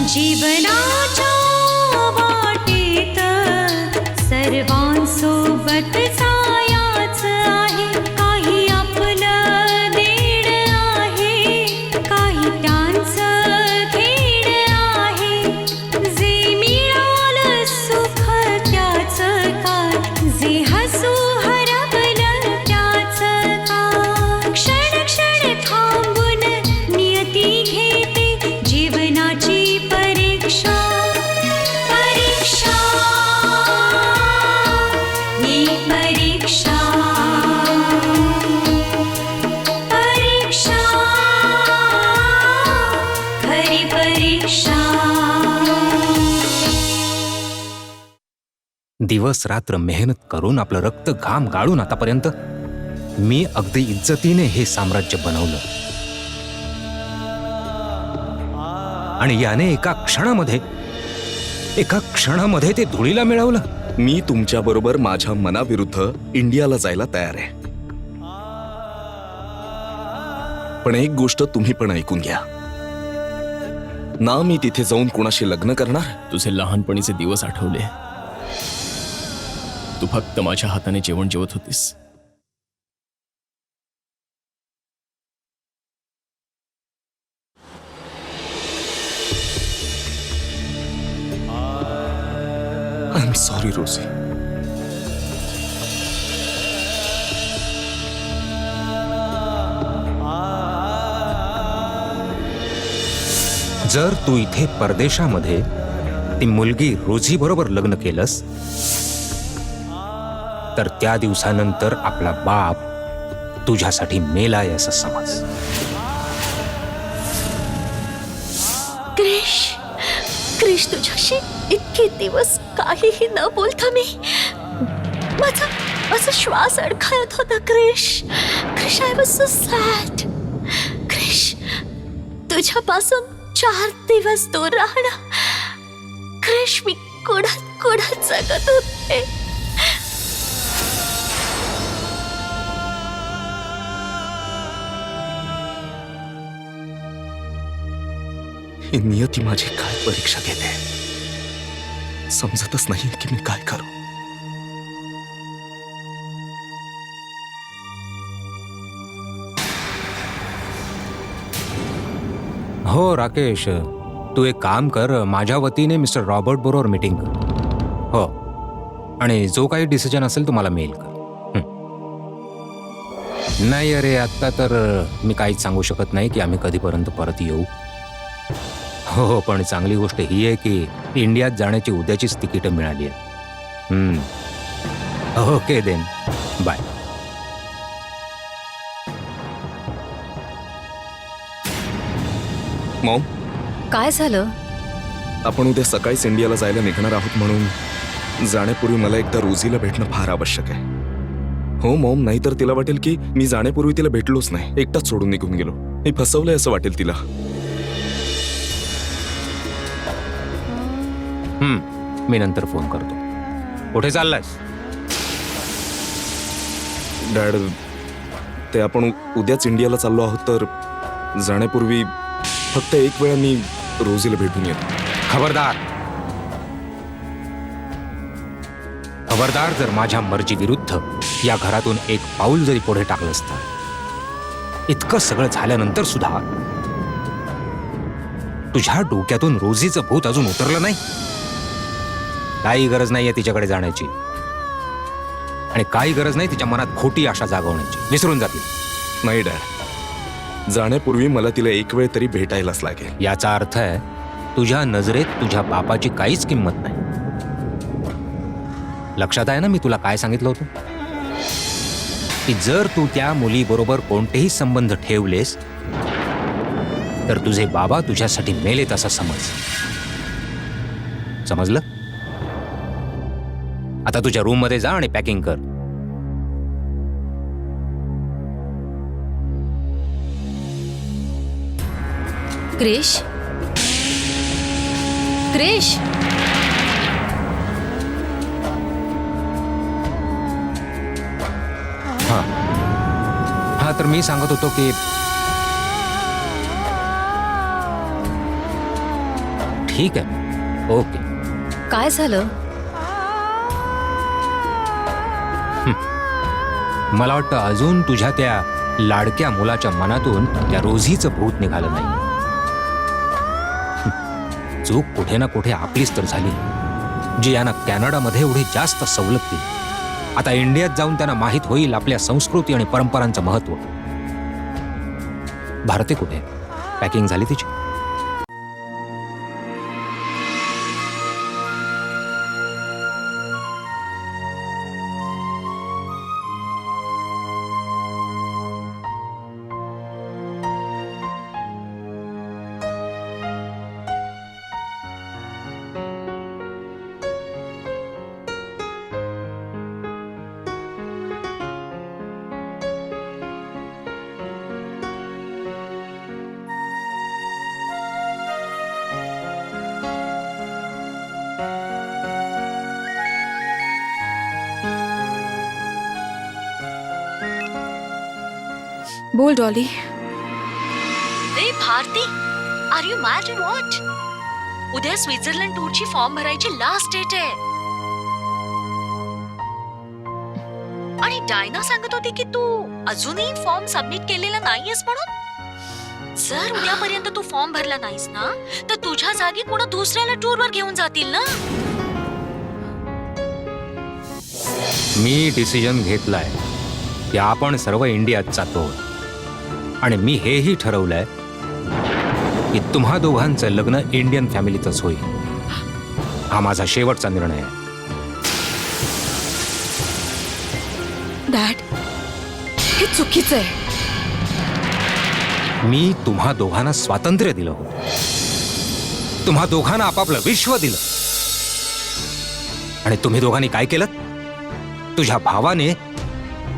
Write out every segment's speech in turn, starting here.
जीवनाच्या वाटेत सर्वांसोबत जायच आहे, काही आपलं देण आहे, काही त्यांचं घेण आहे. जे मिळालं सुख त्याचं काय, जे हसू हरवलं त्याचं काय. क्षण क्षण थांबून नियती घेते जीवनाची परीक्षा. परीक्षा ही परीक्षा. परीक्षा खरी परीक्षा. दिवस रात्र मेहनत करून आपलं रक्त घाम गाळून आतापर्यंत मी अगदी इज्जतीने हे साम्राज्य बनवलं, आणि याने एका क्षणामध्ये ते धुळीला मिळवलं. मी तुमच्या बरोबर माझ्या मनाविरुद्ध इंडियाला जायला तयार आहे, पण एक गोष्ट तुम्ही पण ऐकून घ्या ना, मी तिथे जाऊन कोणाशी लग्न करणार. तुझे लहानपणीचे दिवस आठवले. तू फक्त माझ्या हाताने जेवण जेवत होतीस. आय एम सॉरी रोजी. जर तू इथे परदेशामध्ये ती मुलगी रोझी बरोबर लग्न केलंस तर त्या दिवसानंतर आपला बाप तुझ्यासाठी मेलाय असं समज. क्रिश, तुझ्याशी इतके दिवस काहीही न बोलता मी माझा श्वास अडखळत होता. Krish, I was so sad. Krish, तुझ्यापासून 4 दिवस दूर राहणं. क्रिश, मी कुणात जगत होते. ही नियती माझी काय परीक्षा घेते, समजतच नाही की मी काय करू. हो राकेश, तू एक काम कर, माझ्या वतीने मिस्टर रॉबर्ट बरोबर मीटिंग कर. हो, आणि जो काही डिसिजन असेल तो मला मेल कर. नाही अरे, आत्ता तर मी काहीच सांगू शकत नाही की आम्ही कधीपर्यंत परत येऊ. हो, पण चांगली गोष्ट ही आहे की इंडियात जाण्याची उद्याचीच तिकीटं मिळाली आहेत. Okay then, bye. मॉम, काय झालं? आपण उद्या सकाळीच इंडियाला जायला निघणार आहोत, म्हणून जाण्यापूर्वी मला एकदा रोजीला भेटणं फार आवश्यक आहे. हो मॉम, नाहीतर तिला वाटेल की मी जाण्यापूर्वी तिला भेटलोच नाही, एकटाच सोडून निघून गेलो. मी फसवलंय असं वाटेल तिला. मी नंतर फोन करतो. कुठे चाललायस? डॅड, ते आपण उद्याच इंडियाला चाललो आहोत, तर जाण्यापूर्वी फक्त एक वेळा मी रोजीला भेटून येतो. खबरदार, जर माझ्या मर्जी विरुद्ध या घरातून एक पाऊल जरी पुढे टाकलं असतं, इतकं सगळं झाल्यानंतर सुद्धा तुझ्या डोक्यातून रोजीचं भूत अजून उतरलं नाही. काही गरज नाहीये तिच्याकडे जाण्याची, आणि काही गरज नाही तिच्या मनात खोटी आशा जागवण्याची. विसरून जातील. नाही डॅड, जाण्यापूर्वी मला तिला एक वेळ तरी भेटायलाच लागेल. याचा अर्थ आहे तुझ्या नजरेत तुझ्या बापाची काहीच किंमत नाही. लक्षात आहे ना मी तुला काय सांगितलं होतं, की जर तू त्या मुलीबरोबर कोणतेही संबंध ठेवलेस तर तुझे बाबा तुझ्यासाठी मेलेत असं समजलं? आता तुझ्या रूम मध्ये जा आणि पॅकिंग कर. क्रिश, क्रिश हा हा तर मी सांगत होतो की ठीक आहे, ओके. काय झालं? मला वाटतं अजून तुझ्या त्या लाडक्या मुलाच्या मनातून त्या रोझीचं भूत निघालं नाही. चूक कुठे ना कुठे आपलीच तर झाली, जी यांना कॅनडामध्ये एवढी जास्त सवलत दिली. आता इंडियात जाऊन त्यांना माहीत होईल आपल्या संस्कृती आणि परंपरांचं महत्व. भारती कुठे? पॅकिंग झाली तिची? बोल डॉली. ए Bharati, are you mad in what? उद्या स्वित्झर्लंड टूरची फॉर्म भरायची लास्ट डेट आहे. आणि डायना सांगत होती की तू अजूनही फॉर्म सबमिट केलेला नाहीयेस म्हणून. जर उद्यापर्यंत तू फॉर्म भरला नाहीस ना, तर तुझ्या जागी कोणा दुसऱ्याला टूरवर घेऊन जातील ना. मी डिसिजन घेतलाय की आपण सर्व इंडियात जातो, आणि मी हेही ठरवलंय की तुम्हा दोघांचं लग्न इंडियन फॅमिलीतच होईल. हा माझा शेवटचा निर्णय आहे. डॅड, हे चुकीचं आहे. मी तुम्हा दोघांना स्वातंत्र्य दिलं होतं, तुम्हा दोघांना आपापलं विश्व दिलं, आणि तुम्ही दोघांनी काय केलं? तुझ्या भावाने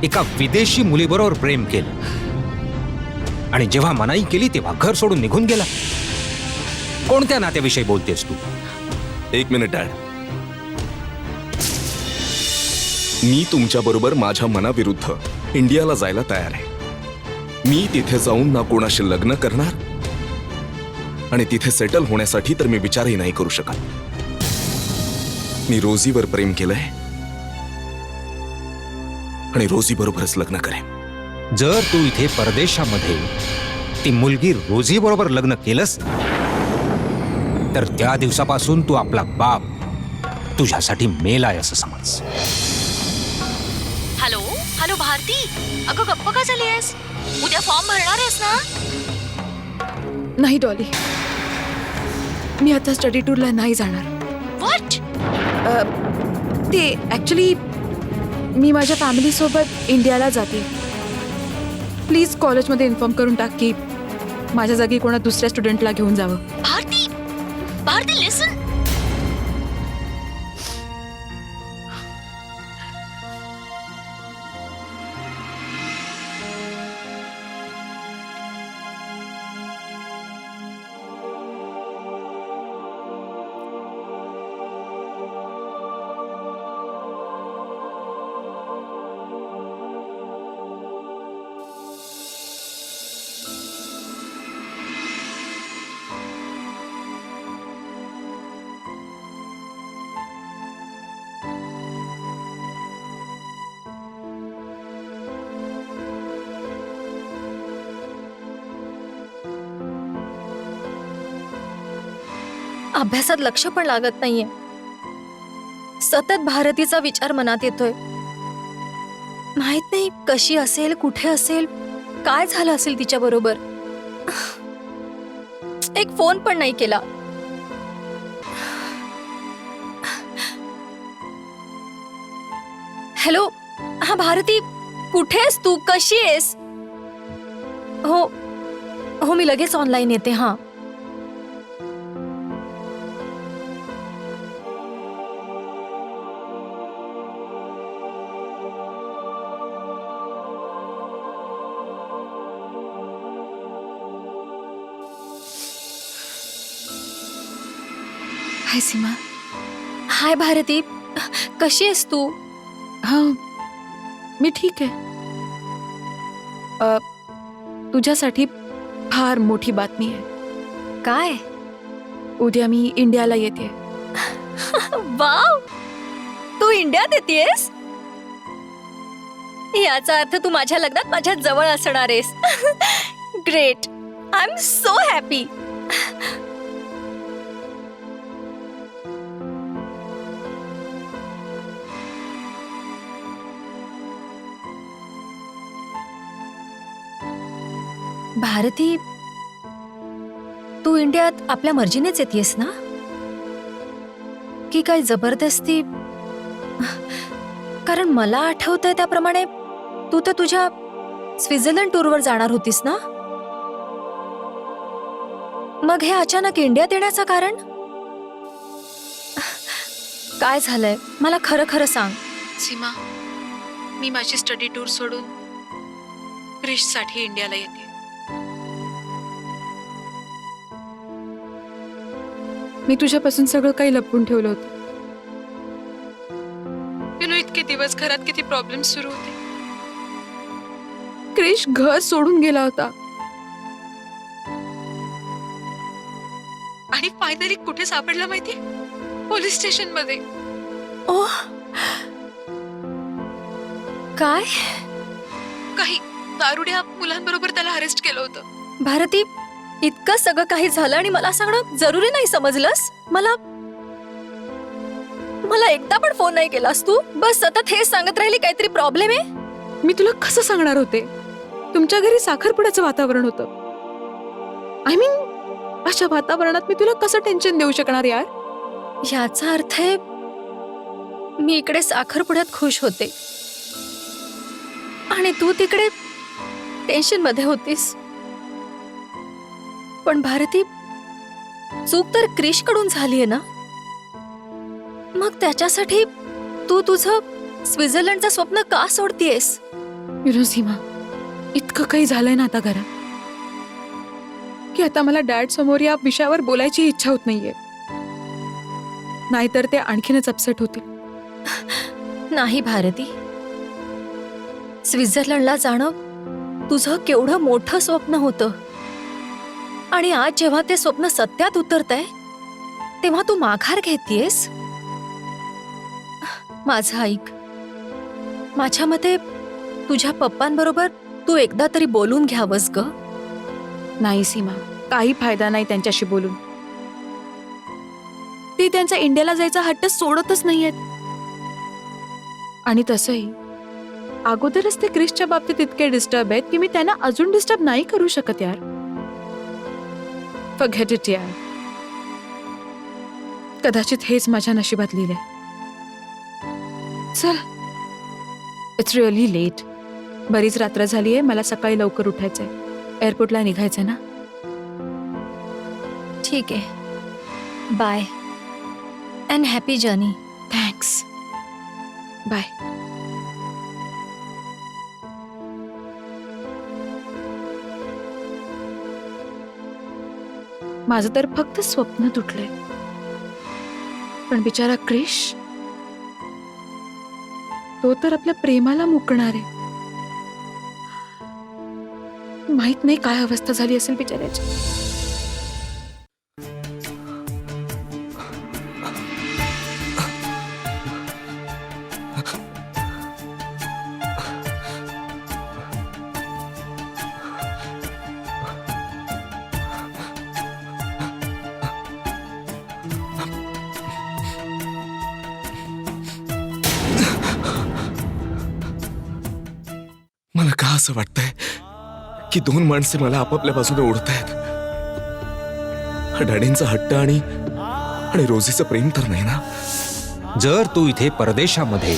एका विदेशी मुलीबरोबर प्रेम केलं, आणि जेव्हा मनाई केली तेव्हा घर सोडून निघून गेला. कोणत्या नात्याविषयी बोलतेस तू? एक मिनिट डॅड. मी तुमच्या बरोबर माझ्या मनाविरुद्ध इंडियाला जायला तयार आहे. मी तिथे जाऊन ना कोणाशी लग्न करणार, आणि तिथे सेटल होण्यासाठी तर मी विचारही नाही करू शकत. मी रोझीवर प्रेम केलंय, आणि रोझी बरोबरच लग्न करेन. जर तू इथे परदेशामध्ये ती मुलगी रोझी बरोबर लग्न केलंस, तर त्या दिवसापासून तू आपला बाप तुझ्यासाठी मेलाय असं समज. हॅलो हॅलो भारती, अगं गप्प का झाली आहेस? उद्या फॉर्म भरणार आहेस ना? नाही डॉली, मी आता स्टडी टूरला नाही जाणार. व्हॉट? ते ऍक्च्युली मी माझ्या फॅमिली सोबत इंडियाला जाते. प्लीज कॉलेजमध्ये इन्फॉर्म करून टाक की माझ्या जागी कोणा दुसऱ्या स्टुडंटला घेऊन जावं. भारती, भारती लिसन. अभ्यासात लक्ष पण लागत नाहीये. सतत भारतीचा विचार मनात येतोय. माहित नाही कशी असेल, कुठे असेल, काय झालं असेल तिच्या बरोबर. एक फोन पण नाही केला. हॅलो, हा भारती, कुठे आहेस तू? कशी आहेस? हो हो, मी लगेच ऑनलाईन येते. हा, हाय सीमा. हाय भारती, कशी आहेस तू? हा, मी ठीक आहे. तुझ्यासाठी फार मोठी बातमी आहे. काय? उद्या मी इंडियाला येते. वाव, तू इंडियात येतेस? याचा अर्थ तू माझ्या लग्नात माझ्या जवळ असणार आहेस. Great, I am so happy. Bharti, तू इंडियात आपल्या मर्जीनेच येतेस ना, की काय जबरदस्ती? कारण मला आठवतंय त्याप्रमाणे तू तर तुझ्या स्वित्झर्लंड टूरवर जाणार होतीस ना. मग हे अचानक इंडियात येण्याचं कारण काय झालंय? मला खरं खरं सांग. सीमा, मी माझी स्टडी टूर सोडून क्रिशसाठी इंडियाला येते. मी तुझ्यापासून सगळं काही लपवून ठेवलं होतं. इतके दिवस घरात किती प्रॉब्लेम सुरू होते. क्रिश घर सोडून गेला होता आणि फायनली कुठे सापडला माहितीये? पोलीस स्टेशन मध्ये. ओह, काय? काही दारुड्या मुलांबरोबर त्याला अरेस्ट केलं होतं. भारती, इतकं सगळं काही झालं आणि मला सांगणं जरुरी नाही समजलंस? मला एकदा पण फोन नाही केलास तू. बस सतत हेच सांगत राहिली काहीतरी प्रॉब्लेम आहे. मी तुला कसं सांगणार होते? तुमच्या घरी साखरपुड्याचं वातावरण होतं. आय मीन, अशा वातावरणात मी तुला कसं टेन्शन देऊ शकणार यार? याचा अर्थ आहे मी इकडे साखरपुड्यात खुश होते आणि तू तिकडे टेन्शन मध्ये होतीस. पण भारती, चूक तर क्रिश कडून झालीये ना. मग त्याच्यासाठी तू तुझं स्वित्झर्लंडचं स्वप्न का सोडतीयस? सीमा, इतकं काही झालंय ना आता घरात की आता मला डॅड समोर या विषयावर बोलायची इच्छा होत नाहीये. नाहीतर ते आणखीनच अपसेट होतील. नाही भारती, स्वित्झर्लंडला जाणं तुझं केवढं मोठं स्वप्न होतं आणि आज जेव्हा ते स्वप्न सत्यात उतरतंय तेव्हा तू माघार घेतीयस. माझं ऐक, माझ्या मते तुझ्या पप्पांबरोबर तू एकदा तरी बोलून घ्यावंस ग. नाही सीमा, काही फायदा नाही त्यांच्याशी बोलून. ते त्यांचा इंडियाला जायचा हट्ट सोडतच नाहीयेत. आणि तसंही अगोदरच ते क्रिशच्या बाबतीत इतके डिस्टर्ब आहेत की मी त्यांना अजून डिस्टर्ब नाही करू शकत यार. फॉरगेट इट यार. कदाचित हेच माझ्या नशिबात लिहिलंय. चल, इट्स रिअली लेट. बरीच रात्र झाली आहे. मला सकाळी लवकर उठायचंय. एअरपोर्टला निघायचंय ना. ठीक आहे, bye and happy journey. Thanks, bye. माझं तर फक्त स्वप्न तुटलंय, पण बिचारा क्रिश, तो तर आपल्या प्रेमाला मुकणार आहे. माहित नाही काय अवस्था झाली असेल बिचाऱ्याची. मला का असं वाटतंय की दोन माणसे मला आपापल्या बाजूने ओढतायत? डॅडींचा हट्ट आणि रोजीचं प्रेम तर नाही ना? जर तू इथे परदेशामध्ये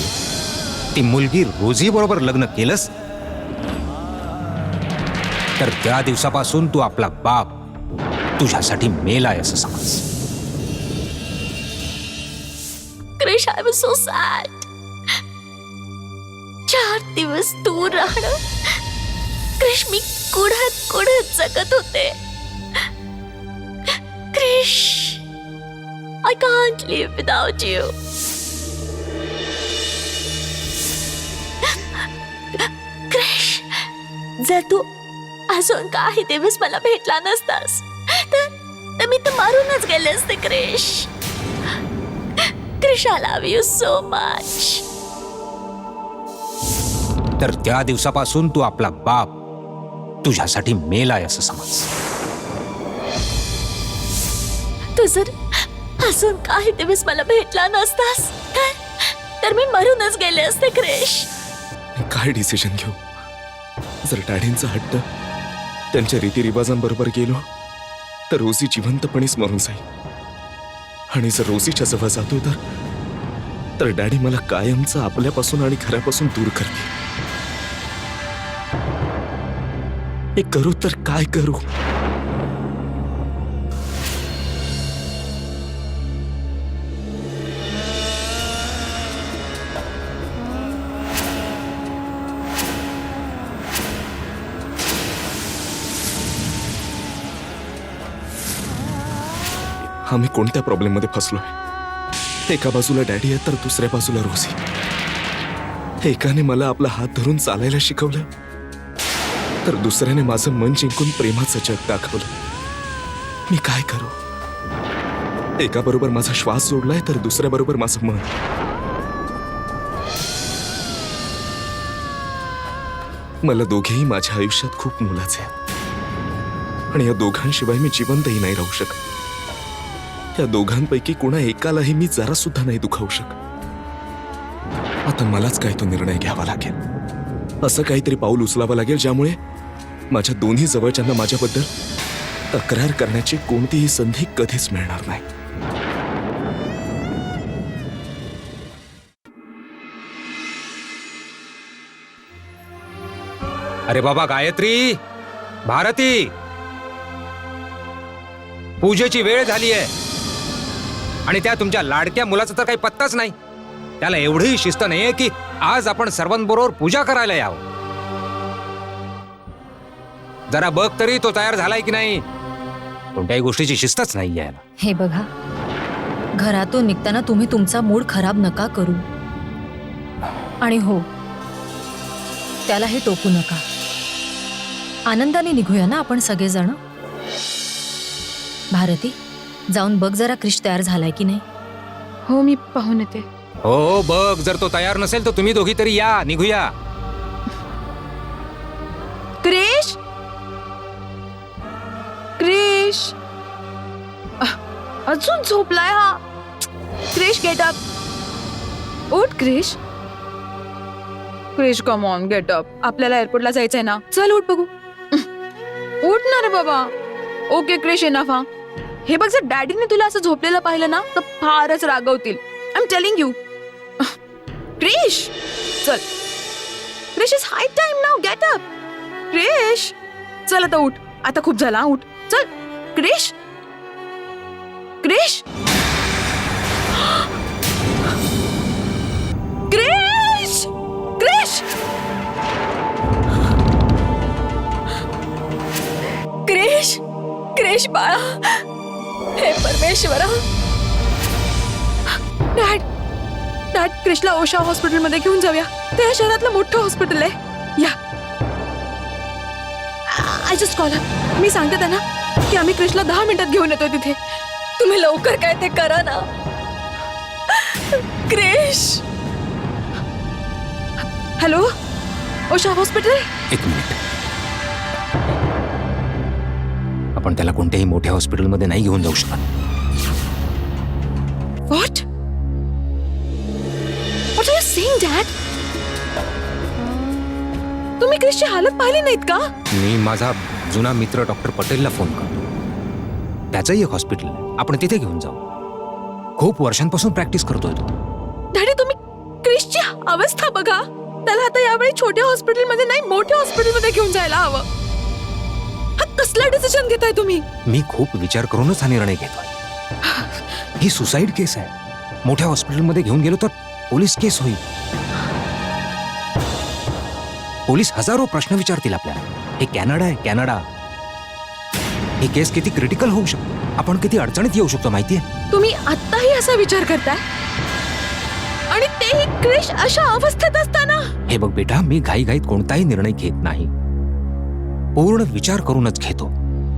ती मुलगी रोजी बरोबर लग्न केलंस तर त्या दिवसापासून तू आपला बाप तुझ्यासाठी मेलाय असं समज. Krish, I was so sad. 4 दिवस दूर राहणं. क्रिश, मी कुढत जगत होते. Krish, I can't live without you. Krish, जर तू अजून काही दिवस मला भेटला नसतास तर मी तर मारूनच गेले असते Krish. Krish, I love you so much. तर त्या दिवसापासून तू आपला बाप तुझ्यासाठी मेलाय असं समज. तू जर अजून काही दिवस मला भेटला नसतास तर मी मरूनच गेले असते क्रिश. मी काय डिसिजन घेऊ? जर डॅडींचा हट्ट त्यांच्या रीतिरिवाजांबरोबर गेलो तर रोजी जिवंतपणेच मरून जाईल. आणि जर रोजीच्या जवळ जातो तर डॅडी मला कायमचं आपल्यापासून आणि घरापासून दूर करते. हे करू तर काय करू? आम्ही कोणत्या प्रॉब्लेम मध्ये फसलोय? एका बाजूला डॅडी आहे तर दुसऱ्या बाजूला रोजी. एकाने मला आपला हात धरून चालायला शिकवलं तर दुसऱ्याने माझं मन जिंकून प्रेमाचं जग दाखवलं. मी काय करू? एका बरोबर माझा श्वास जोडलाय तर दुसऱ्या बरोबर माझं मन. मला दोघेही माझ्या आयुष्यात खूप मोलाचे आहेत आणि या दोघांशिवाय मी जिवंतही नाही राहू शकत. या दोघांपैकी कोणा एकालाही मी जरा सुद्धा नाही दुखावू शकत. आता मलाच काय तो निर्णय घ्यावा लागेल. असं काहीतरी पाऊल उचलावं लागेल ज्यामुळे माझ्या दोन्ही जवळच्यांना माझ्याबद्दल तक्रार करण्याची कोणतीही संधी कधीच मिळणार नाही. अरे बाबा गायत्री, भारती, पूजेची वेळ झाली आहे आणि त्या तुमच्या लाडक्या मुलाचा तर काही पत्ताच नाही. त्याला एवढी शिस्त नाहीये की आज आपण सर्वांबरोबर पूजा करायला यावं. जरा बघ तरी तो तयार झालाय की नाही. कोणत्याही गोष्टीची शिस्तच नाही यायला. हे बघा, घरातून निघताना तुम्ही तुमचा मूड खराब नका करू. आणि हो, त्याला हे टोकू नका. आनंदाने निघूया ना आपण सगळेजण. भारती, जाऊन बघ जरा क्रिश तयार झालाय की नाही. हो, मी पाहून येते. हो बघ, जर तो तयार नसेल तर तुम्ही दोघी तरी या, निघूया. क्रिश, क्रिश, अजून झोपलाय हा. Krish, get up. उठ Krish. Krish, come on, get up. आपल्याला एअरपोर्टला जायचंय ना. चल उठ बघू. उठ ना रे बाबा. Okay Krish, enough. हा, हे बघ, जर डॅडीने तुला असं झोपलेलं पाहिलं ना तर फारच रागवतील. I am telling you. Krish, चल. Krish, is high time now. Get up. Krish, चल आता उठ. आता खूप झाला. उठ, चल. क्रिश, क्रिश, क्रिश, क्रिश, क्रिश, क्रिश बाळा. हे परमेश्वरा. डॅड, क्रिशला ओशा हॉस्पिटलमध्ये घेऊन जाऊया. ते या शहरातलं मोठं हॉस्पिटल आहे. या. I just call. मी सांगते त्यांना की आम्ही क्रिशला 10 मिनिटात घेऊन येतोय तिथे. तुम्ही लवकर काय ते करा ना. क्रिश. Hello, Osha hospital. एक मिनिट. आपण त्याला कोणत्याही मोठ्या हॉस्पिटलमध्ये नाही घेऊन जाऊ शकत. What are you saying dad? तुम्ही क्रिशची हालत पाहिली नाहीत का? मी माझा जुना मित्र डॉक्टर पटेलला फोन करतो. त्याचंही एक हॉस्पिटल आहे, आपण तिथे घेऊन जाऊ. खूप वर्षांपासून प्रॅक्टिस करतोय तो. डॅडी, तुम्ही क्रिशची अवस्था बघा. त्याला आता यावेळी छोट्या हॉस्पिटलमध्ये नाही, मोठ्या हॉस्पिटलमध्ये घेऊन जायला हवं. हा कसला डिसिजन घेताय तुम्ही? मी खूप विचार करूनच हा निर्णय घेतोय. ही सुसाईड केस आहे. मोठ्या हॉस्पिटलमध्ये घेऊन गेलो तर पोलीस केस होईल. पोलीस हजारो प्रश्न विचारतील आपल्याला. हे कॅनडा आहे, कॅनडा. ही केस किती क्रिटिकल होऊ शकतो, आपण किती अडचणीत येऊ शकतो माहितीये. तुम्ही आत्ताही असा विचार करताय आणि तेही क्रिश अशा अवस्थेत असताना. हे बघ बेटा, मी घाईघाईत कोणताही निर्णय घेत नाही, पूर्ण विचार करूनच घेतो.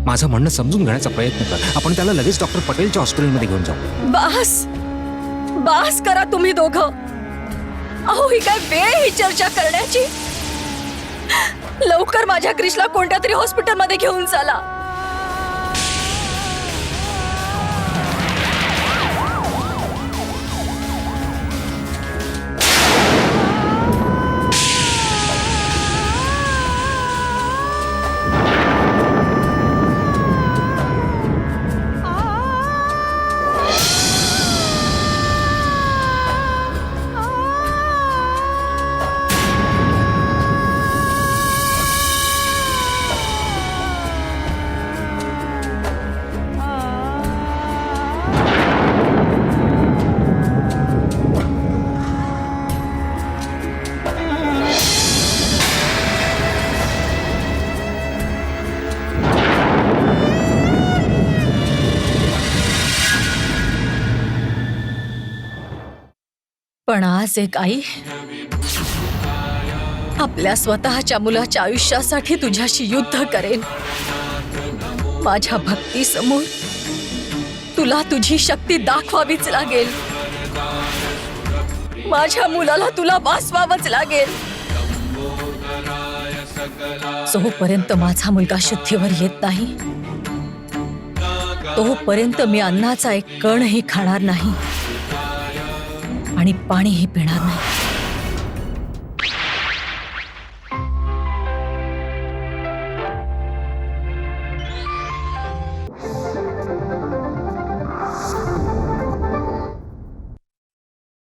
माझं म्हणणं समजून घेण्याचा प्रयत्न कर. आपण त्याला लगेच डॉक्टर पटेलच्या हॉस्पिटलमध्ये घेऊन जाऊ. बास बास करा तुम्ही दोघं. अहो, ही काय वेळ ही चर्चा करण्याची. लवकर माझ्या क्रिशला कोणत्या तरी हॉस्पिटलमध्ये घेऊन चला. पण आज एक आई आपल्या स्वतःच्या मुलाच्या आयुष्यासाठी तुझ्याशी युद्ध करेन. माझ्या भक्तीसमोर तुला तुझी शक्ती दाखवावीच लागेल. माझ्या मुलाला तुला वाचवावंच लागेल. जोपर्यंत माझा मुलगा शुद्धीवर येत नाही तोपर्यंत मी अन्नाचा एक कणही खाणार नाही आणि पाणीही पिणार नाही.